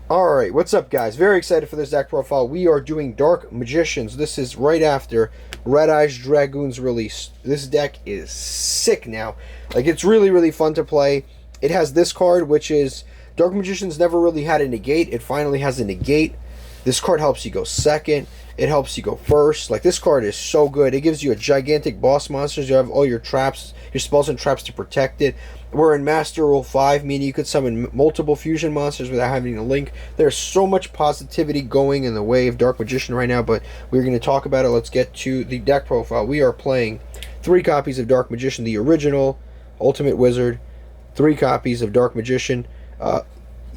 Alright, what's up guys? Very excited for this deck profile. We are doing Dark Magicians. This is right after Red Eyes Dragoon's release. This deck is sick now. Like, it's really fun to play. It has this card, which is Dark Magicians never really had a negate. It finally has a negate. This card helps you go second. It helps you go first. Like, this card is so good. It gives you a gigantic boss monsters. You have all your traps, your spells and traps to protect it. We're in Master Rule 5, meaning you could summon multiple fusion monsters without having to link. There's so much positivity going in the way of Dark Magician right now, but we're going to talk about it. Let's get to the deck profile. We are playing 3 copies of Dark Magician, the original Ultimate Wizard, 3 copies of Dark Magician.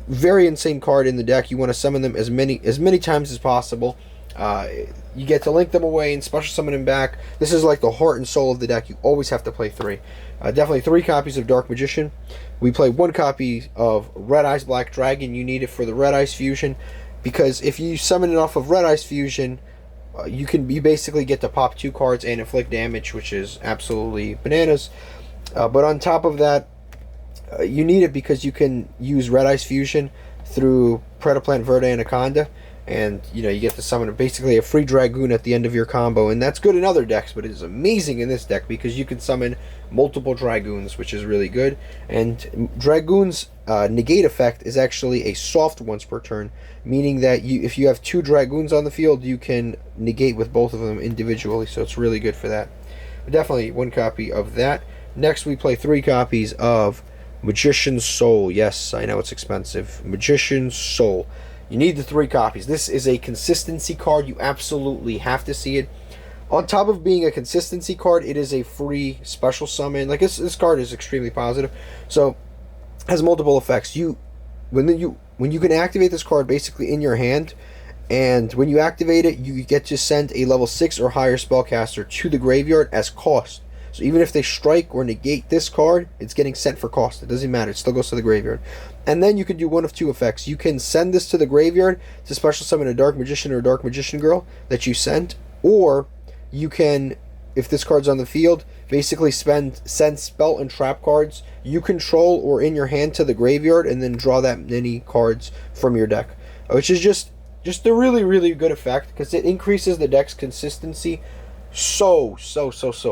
Very insane card in the deck. You want to summon them as many times as possible. You get to link them away and special summon them back. This is like the heart and soul of the deck. You always have to play 3. Definitely 3 copies of Dark Magician. We play 1 copy of Red Eyes Black Dragon. You need it for the Red Eyes fusion, because if you summon it off of Red Eyes fusion, you basically get to pop 2 cards and inflict damage, which is absolutely bananas. But on top of that, you need it because you can use Red Eyes fusion through Predaplant Verde Anaconda. And, you know, you get to summon basically a free Dragoon at the end of your combo. And that's good in other decks, but it is amazing in this deck because you can summon multiple Dragoons, which is really good. And Dragoon's negate effect is actually a soft once per turn, meaning that if you have 2 Dragoons on the field, you can negate with both of them individually. So it's really good for that. But definitely 1 copy of that. Next, we play 3 copies of Magician's Soul. Yes, I know it's expensive. Magician's Soul. You need the 3 copies. This is a consistency card. You absolutely have to see it. On top of being a consistency card, it is a free special summon. Like, this card is extremely positive. So, it has multiple effects. When you can activate this card basically in your hand, and when you activate it, you get to send a level 6 or higher spellcaster to the graveyard as cost. So even if they strike or negate this card, it's getting sent for cost. It doesn't matter. It still goes to the graveyard. And then you can do one of 2 effects. You can send this to the graveyard to special summon a Dark Magician or a Dark Magician Girl that you sent. Or you can, if this card's on the field, basically send spell and trap cards you control or in your hand to the graveyard and then draw that many cards from your deck. Which is just a really good effect because it increases the deck's consistency so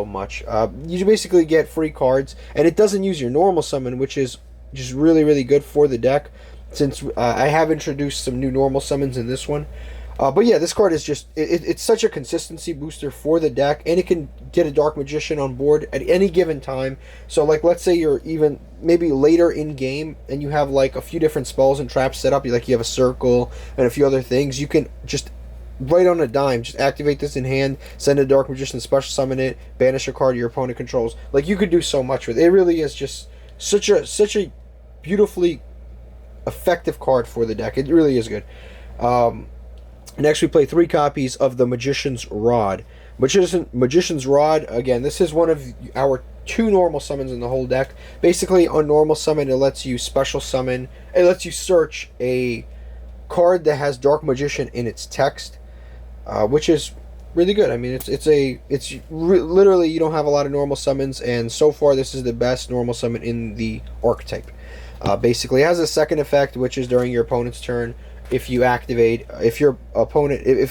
much. You basically get free cards, and it doesn't use your normal summon, which is just really good for the deck, since I have introduced some new normal summons in this one. But yeah, this card is just it's such a consistency booster for the deck, and it can get a Dark Magician on board at any given time. So, like, let's say you're even maybe later in game and you have like a few different spells and traps set up, like you have a circle and a few other things. You can just right on a dime, just activate this in hand, send a Dark Magician, special summon it, banish a card your opponent controls. Like, you could do so much with it. It really is just such a beautifully effective card for the deck. It really is good. Next, we play 3 copies of the Magician's Rod. Magician's Rod, again, this is one of our 2 normal summons in the whole deck. Basically, on normal summon, it lets you special summon, it lets you search a card that has Dark Magician in its text. Which is really good. I mean, literally, you don't have a lot of normal summons, and so far this is the best normal summon in the archetype. Basically, it has a second effect, which is during your opponent's turn. If a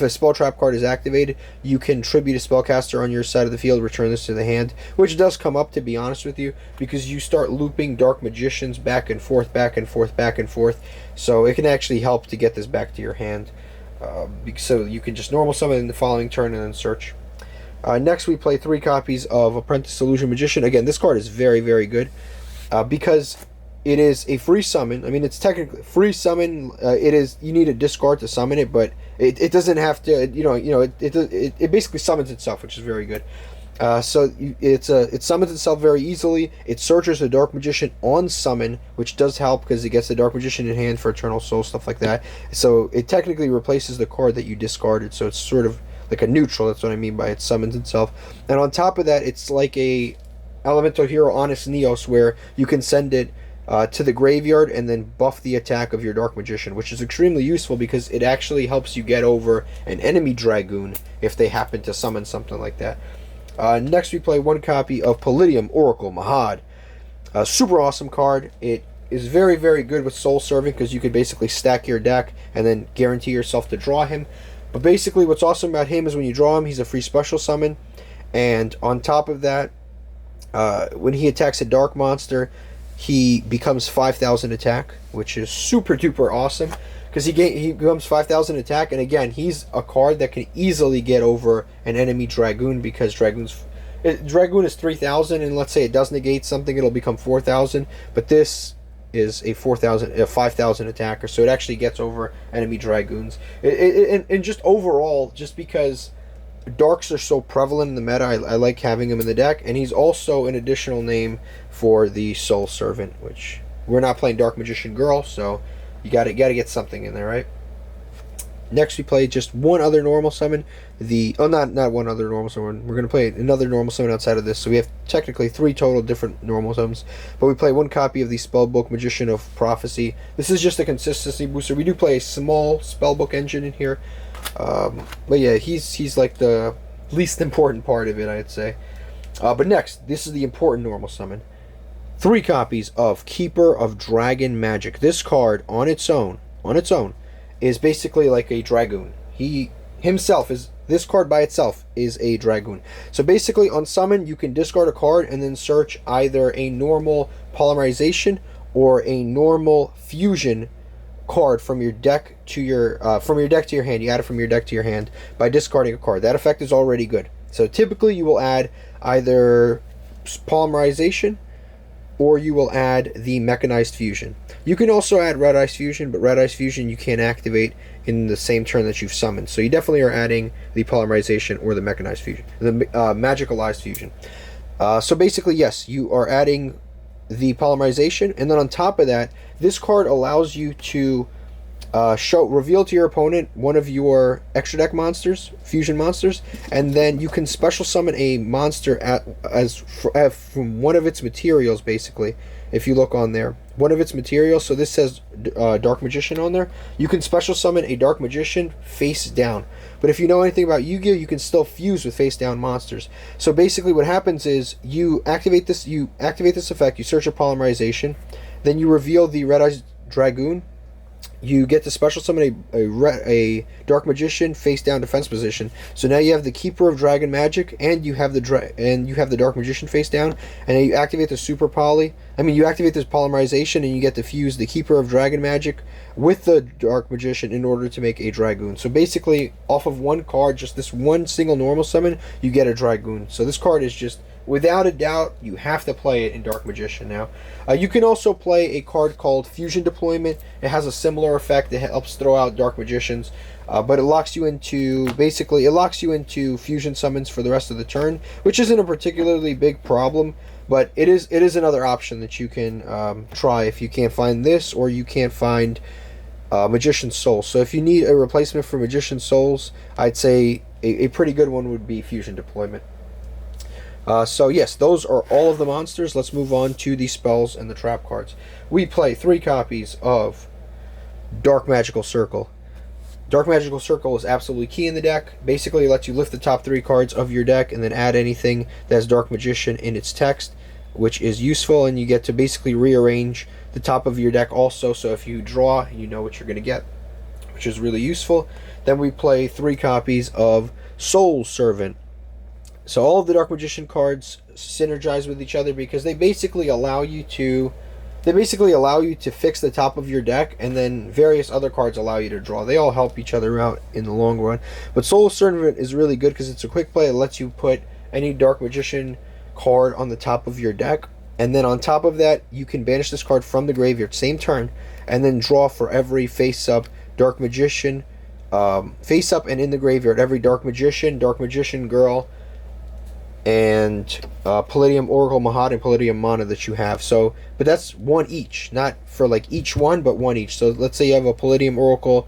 spell trap card is activated, you can tribute a spellcaster on your side of the field, return this to the hand, which does come up, to be honest with you, because you start looping Dark Magicians back and forth, so it can actually help to get this back to your hand. So you can just normal summon in the following turn and then search. Next, we play 3 copies of Apprentice Illusion Magician. Again, this card is very good because it is a free summon. I mean, it's technically free summon. You need a discard to summon it, but it doesn't have to. It basically summons itself, which is very good. So it summons itself very easily. It searches the Dark Magician on summon, which does help because it gets the Dark Magician in hand for Eternal Soul, stuff like that. So it technically replaces the card that you discarded, so it's sort of like a neutral. That's what I mean by it summons itself. And on top of that, it's like a Elemental Hero Honest Neos, where you can send it to the graveyard and then buff the attack of your Dark Magician, which is extremely useful because it actually helps you get over an enemy Dragoon if they happen to summon something like that. Next, we play 1 copy of Palladium Oracle Mahad. Super awesome card. It is very, very good with Soul Servant because you could basically stack your deck and then guarantee yourself to draw him. But basically what's awesome about him is when you draw him, he's a free special summon. And on top of that, when he attacks a dark monster, he becomes 5,000 attack, which is super duper awesome. Because he becomes 5,000 attack, and again, he's a card that can easily get over an enemy Dragoon, because Dragoon is 3,000, and let's say it does negate something, it'll become 4,000. But this is a 5,000 attacker, so it actually gets over enemy Dragoons. And just overall, just because Darks are so prevalent in the meta, I like having him in the deck, and he's also an additional name for the Soul Servant, which we're not playing Dark Magician Girl, so you gotta get something in there, right? Next, we play just one other normal summon. Not one other normal summon. We're gonna play another normal summon outside of this. So we have technically 3 total different normal summons. But we play one copy of the Spellbook Magician of Prophecy. This is just a consistency booster. We do play a small Spellbook engine in here, but yeah, he's like the least important part of it, I'd say. But next, this is the important normal summon. 3 copies of Keeper of Dragon Magic. This card on its own is basically like a Dragoon. This card by itself is a Dragoon. So basically on summon, you can discard a card and then search either a normal polymerization or a normal fusion card from your deck to your hand. You add it from your deck to your hand by discarding a card. That effect is already good. So typically you will add either polymerization or you will add the mechanized fusion. You can also add Red Eyes Fusion, but Red Eyes Fusion you can't activate in the same turn that you've summoned. So you definitely are adding the polymerization or the mechanized fusion, the magicalized fusion. So basically, yes, you are adding the polymerization, and then on top of that, this card allows you to reveal to your opponent one of your extra deck monsters, fusion monsters, and then you can special summon a monster from one of its materials, basically. If you look on there, one of its materials, so this says Dark Magician on there, you can special summon a Dark Magician face down. But if you know anything about Yu-Gi-Oh, you can still fuse with face down monsters. So basically what happens is you activate this effect, you search a polymerization, then you reveal the Red Eyes Dragoon. You get to special summon a Dark Magician face down defense position. So now you have the Keeper of Dragon Magic, and you have the Dark Magician face down, and then you activate the you activate this polymerization, and you get to fuse the Keeper of Dragon Magic with the Dark Magician in order to make a Dragoon. So basically, off of one card, just this one single normal summon, you get a Dragoon. So this card is just, without a doubt, you have to play it in Dark Magician now. You can also play a card called Fusion Deployment. It has a similar effect. It helps throw out Dark Magicians, but it locks you into fusion summons for the rest of the turn, which isn't a particularly big problem, but it is another option that you can try if you can't find this, or you can't find Magician's Soul. So if you need a replacement for Magician's Souls, I'd say a pretty good one would be Fusion Deployment. So yes, those are all of the monsters. Let's move on to the spells and the trap cards. We play 3 copies of Dark Magical Circle. Dark Magical Circle is absolutely key in the deck. Basically, it lets you lift the top 3 cards of your deck and then add anything that's Dark Magician in its text, which is useful, and you get to basically rearrange the top of your deck also, so if you draw, you know what you're going to get, which is really useful. Then we play 3 copies of Soul Servant. So all of the Dark Magician cards synergize with each other because they basically allow you to fix the top of your deck, and then various other cards allow you to draw. They all help each other out in the long run. But Soul Servant is really good because it's a quick play. It lets you put any Dark Magician card on the top of your deck, and then on top of that, you can banish this card from the graveyard same turn, and then draw for every face-up Dark Magician, face-up and in the graveyard, every Dark Magician, Dark Magician Girl, and Palladium Oracle Mahad and Palladium Mana that you have. So, but that's one each, not for like each one, but one each. So let's say you have a Palladium Oracle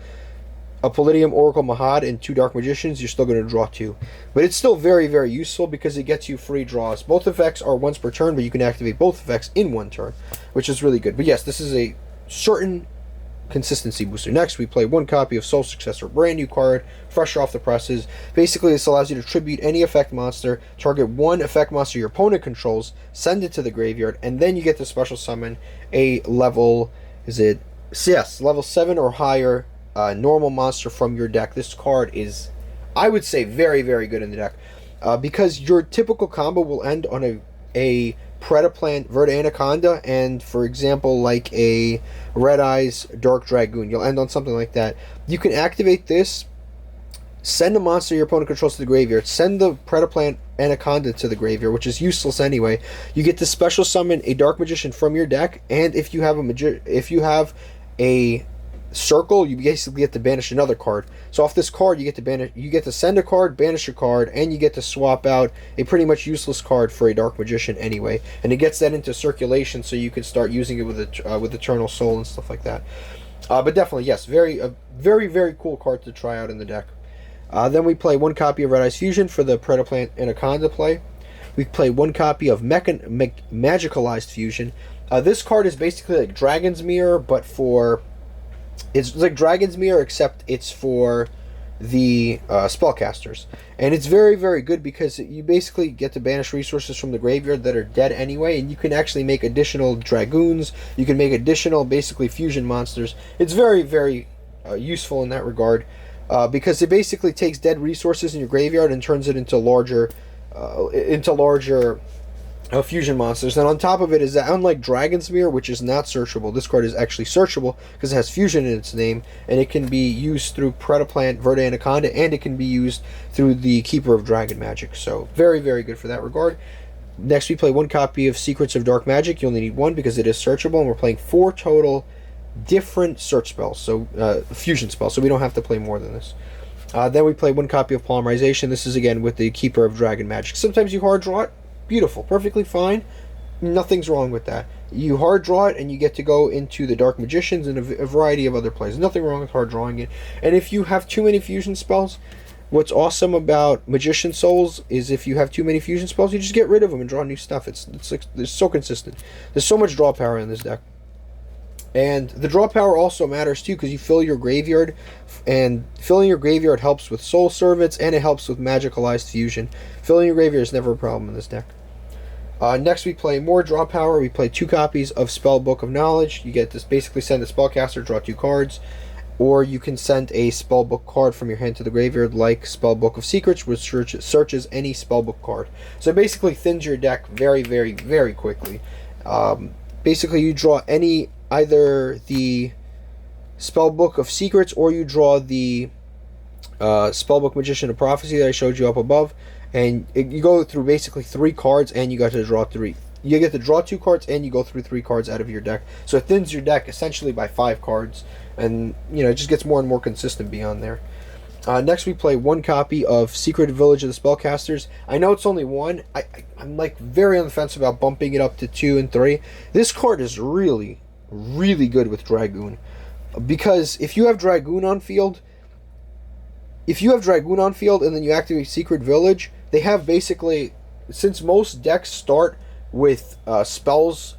Mahad and 2 Dark Magicians, you're still going to draw 2. But it's still very, very useful because it gets you free draws. Both effects are once per turn, but you can activate both effects in one turn, which is really good. But yes, this is a certain consistency booster. Next, we play 1 copy of Soul Successor, brand new card, fresh off the presses. Basically, this allows you to tribute any effect monster, target 1 effect monster your opponent controls, send it to the graveyard, and then you get to special summon a level, level 7 or higher normal monster from your deck. This card is, I would say, very, very good in the deck. Because your typical combo will end on a Predaplant Verde Anaconda and, for example, like a Red Eyes Dark Dragoon. You'll end on something like that. You can activate this, send a monster your opponent controls to the graveyard, send the Predaplant Anaconda to the graveyard, which is useless anyway. You get to special summon a Dark Magician from your deck, and if you have a circle, you basically get to banish another card. So off this card, you get to send a card, banish a card, and you get to swap out a pretty much useless card for a Dark Magician anyway. And it gets that into circulation, so you can start using it with Eternal Soul and stuff like that. But definitely, yes, very, very cool card to try out in the deck. Then we play 1 copy of Red Eyes Fusion for the Predaplant Anaconda play. We play 1 copy of Magicalized Fusion. This card is basically like Dragon's Mirror, but for... It's like Dragon's Mirror, except it's for the spellcasters. And it's very, very good because you basically get to banish resources from the graveyard that are dead anyway, and you can actually make additional Dragoons. You can make additional, basically, fusion monsters. It's very, very useful in that regard because it basically takes dead resources in your graveyard and turns it into larger fusion monsters. And on top of it is that, unlike Dragon's Mirror, which is not searchable, this card is actually searchable because it has fusion in its name, and it can be used through Predaplant Verde Anaconda, and it can be used through the Keeper of Dragon Magic. So very, very good for that regard. Next, we play 1 copy of Secrets of Dark Magic. You only need 1 because it is searchable, and we're playing 4 total different search spells, so fusion spells, so we don't have to play more than this. Then we play 1 copy of Polymerization. This is again with the Keeper of Dragon Magic. Sometimes you hard draw it. Beautiful, perfectly fine. Nothing's wrong with that. You hard draw it, and you get to go into the Dark Magicians and a variety of other plays. Nothing wrong with hard drawing it. And if you have too many fusion spells, what's awesome about Magician Souls is if you have too many fusion spells, you just get rid of them and draw new stuff. It's so consistent. There's so much draw power in this deck. And the draw power also matters too, because you fill your graveyard, and filling your graveyard helps with Soul Servants, and it helps with Magicalized Fusion. Filling your graveyard is never a problem in this deck. Next, we play more draw power. We play 2 copies of Spellbook of Knowledge. You get to basically send a spellcaster, draw 2 cards, or you can send a spellbook card from your hand to the graveyard, like Spellbook of Secrets, which searches any spellbook card. So it basically thins your deck very, very, very quickly. Basically, you draw either the Spellbook of Secrets, or you draw the Spellbook Magician of Prophecy that I showed you up above, and you go through basically 3 cards, and you got to draw 3. You get to draw 2 cards, and you go through 3 cards out of your deck. So it thins your deck essentially by 5 cards, and it just gets more and more consistent beyond there. Next, we play 1 copy of Secret Village of the Spellcasters. I know it's only 1. I'm like very on the fence about bumping it up to 2 and 3. This card is really, really good with Dragoon, because if you have Dragoon on field, and then you activate Secret Village, they have basically, since most decks start with spells,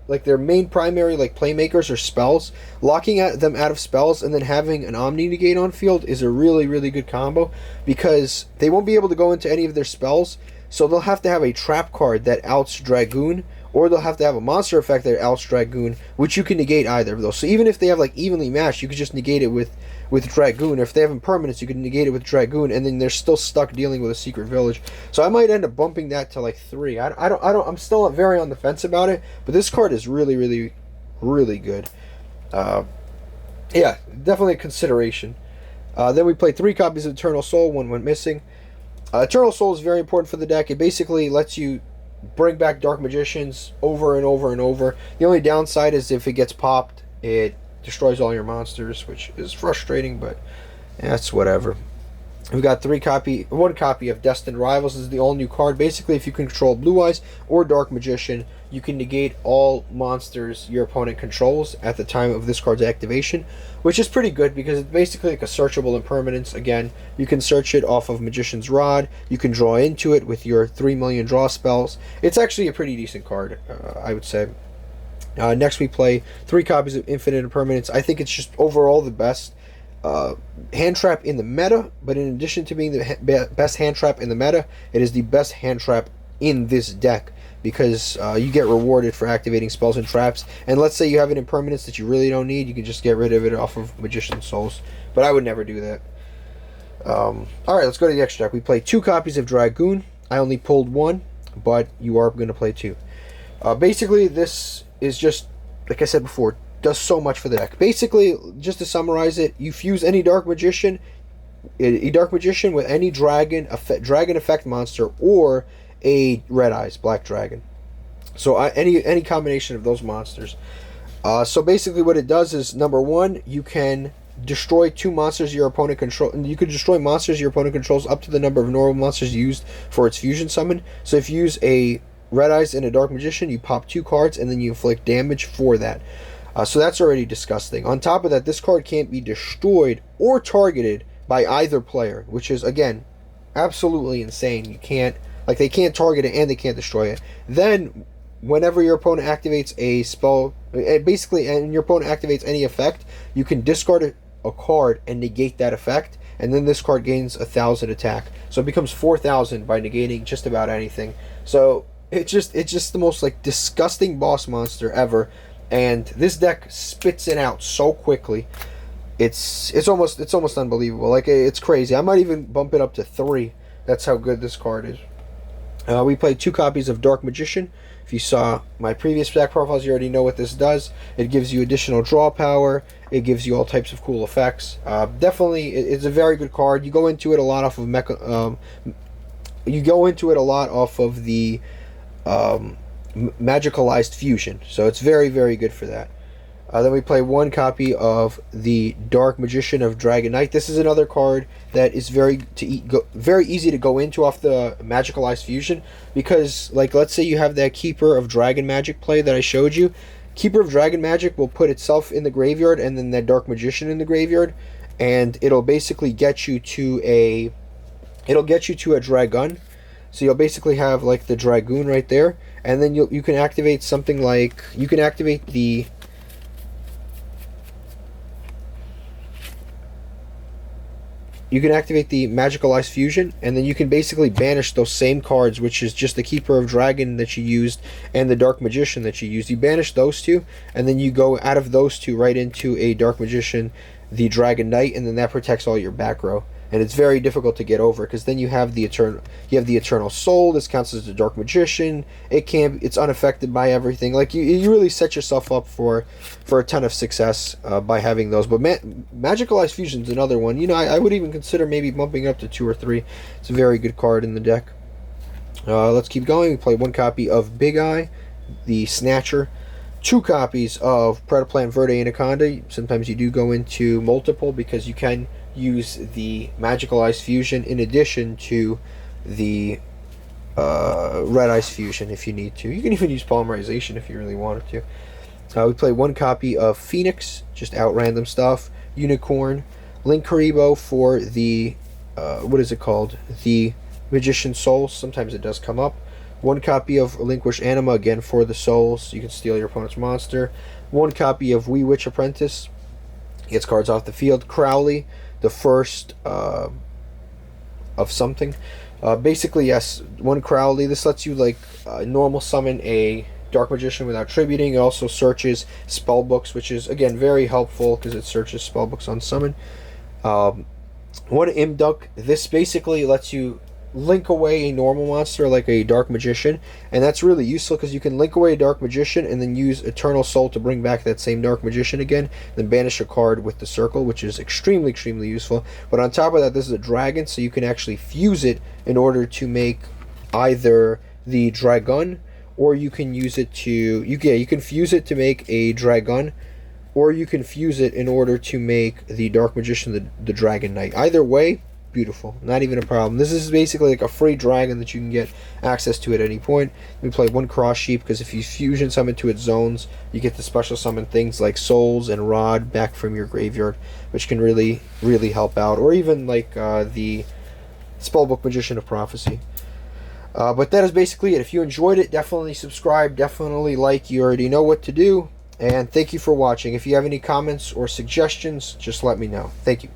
like their main primary playmakers are spells, locking them out of spells and then having an Omni Negate on field is a really, really good combo, because they won't be able to go into any of their spells, so they'll have to have a trap card that outs Dragoon, or they'll have to have a monster effect that outs Dragoon, which you can negate either of those. So even if they have evenly matched, you could just negate it with Dragoon. Or if they have impermanence, you can negate it with Dragoon, and then they're still stuck dealing with a Secret Village. So I might end up bumping that to 3. I'm still very on the fence about it, but this card is really, really, really good. Yeah, definitely a consideration. Then we play 3 copies of Eternal Soul. 1 went missing. Eternal Soul is very important for the deck. It basically lets you bring back Dark Magicians over and over and over. The only downside is if it gets popped, it destroys all your monsters, which is frustrating, but that's whatever. We've got 1 copy of Destined Rivals. This is the all-new card. Basically, if you control Blue Eyes or Dark Magician, you can negate all monsters your opponent controls at the time of this card's activation, which is pretty good because it's basically like a searchable impermanence. Again, you can search it off of Magician's Rod. You can draw into it with your 3 million draw spells. It's actually a pretty decent card, I would say. Next we play 3 copies of Infinite Impermanence. I think it's just overall the best hand trap in the meta, but in addition to being the best hand trap in the meta, it is the best hand trap in this deck, because you get rewarded for activating spells and traps. And let's say you have an impermanence that you really don't need, you can just get rid of it off of Magician Souls. But I would never do that. Alright, let's go to the extra deck. We play 2 copies of Dragoon. I only pulled 1, but you are going to play 2. Basically, this is just, like I said before, does so much for the deck. Basically, just to summarize it, you fuse any Dark Magician, with any dragon effect monster, or a Red Eyes Black Dragon. So any combination of those monsters. So basically what it does is, number 1, you can destroy 2 monsters your opponent controls. You can destroy monsters your opponent controls up to the number of normal monsters used for its fusion summon. So if you use a Red Eyes and a Dark Magician, you pop 2 cards and then you inflict damage for that. So that's already disgusting. On top of that, this card can't be destroyed or targeted by either player, which is, again, absolutely insane. You can't, like, they can't target it and they can't destroy it. Then, whenever your opponent activates a spell, basically, and your opponent activates any effect, you can discard a card and negate that effect, and then this card gains 1,000 attack. So it becomes 4,000 by negating just about anything. So it's just the most, like, disgusting boss monster ever, and this deck spits it out so quickly. It's almost unbelievable. Like, it's crazy. I might even bump it up to 3. That's how good this card is. We played 2 copies of Dark Magician. If you saw my previous deck profiles, you already know what this does. It gives you additional draw power. It gives you all types of cool effects. Definitely, it's a very good card. You go into it a lot off of the Magicalized Fusion, so it's very, very good for that. Then we play 1 copy of the Dark Magician of Dragon Knight. This is another card that is very easy to go into off the Magicalized Fusion, because, like, let's say you have that Keeper of Dragon Magic play that I showed you. Keeper of Dragon Magic will put itself in the graveyard and then that Dark Magician in the graveyard, and it'll basically get you to a Dragon. So you'll basically have, like, the Dragoon right there, and then you can activate something like, you can activate the Magicalized Fusion, and then you can basically banish those same cards, which is just the Keeper of Dragon that you used and the Dark Magician that you used. You banish those 2, and then you go out of those 2 right into a Dark Magician, the Dragon Knight, and then that protects all your back row. And it's very difficult to get over, because then you have the Eternal Soul. This counts as the Dark Magician. It's unaffected by everything. Like, you really set yourself up for a ton of success by having those. But Magicalized Fusion is another one. You know, I would even consider maybe bumping up to 2 or 3. It's a very good card in the deck. Let's keep going. We play 1 copy of Big Eye, the Snatcher. 2 copies of Predaplant Verde Anaconda. Sometimes you do go into multiple, because you can use the Magicalized Fusion in addition to the Red Eyes Fusion if you need to. You can even use Polymerization if you really wanted to. We play 1 copy of Phoenix, just out random stuff. Unicorn. Link Karibo for the, what is it called? The Magician Souls. Sometimes it does come up. 1 copy of Relinquish Anima, again for the souls. You can steal your opponent's monster. 1 copy of Wee Witch Apprentice. Gets cards off the field. Crowley, the first of something. Basically, yes, 1 Crowley. This lets you, like, normal summon a Dark Magician without tributing. It also searches spellbooks, which is, again, very helpful because it searches spellbooks on summon. 1 Imduk. This basically lets you link away a normal monster like a Dark Magician, and that's really useful because you can link away a Dark Magician and then use Eternal Soul to bring back that same Dark Magician again, then banish a card with the circle, which is extremely useful. But on top of that, this is a dragon, so you can actually fuse it in order to make either the Dragon, or you can use it to you can fuse it to make a Dragon, or you can fuse it in order to make the Dark Magician the Dragon Knight. Either way, beautiful, not even a problem. This is basically like a free dragon that you can get access to at any point. We play 1 Cross Sheep, because if you fusion summon to its zones, you get to special summon things like Souls and Rod back from your graveyard, which can really help out. Or even like the Spellbook Magician of Prophecy. But that is basically it. If you enjoyed it, definitely subscribe, definitely like. You already know what to do. And thank you for watching. If you have any comments or suggestions, just let me know. Thank you.